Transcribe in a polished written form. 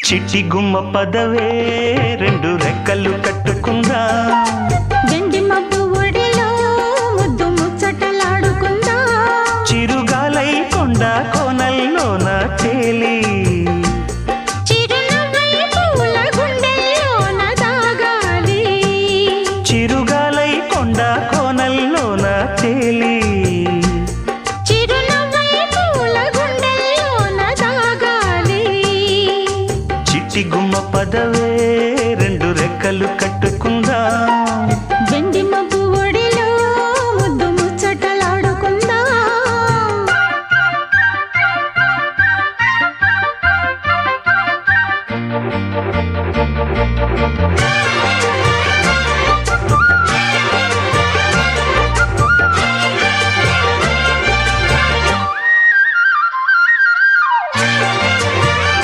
చిట్టి గుమ్మ పదవే రెండు రెక్కలు కట్టుకుందా వెండి మబ్బు ఒడిలో ముద్దు ముచ్చటలాడుకుందా చిరుగాలై కొండ కోనల్లోన తేలి చిరునవ్వై పూల గుండెల్లోన దాగాలి చిరుగాలై కొండ కోనల్లోన తేలి చిరునవ్వై పూల గుండెల్లోన దాగాలి చిట్టి గుమ్మ పదవే రెండు రెక్కలు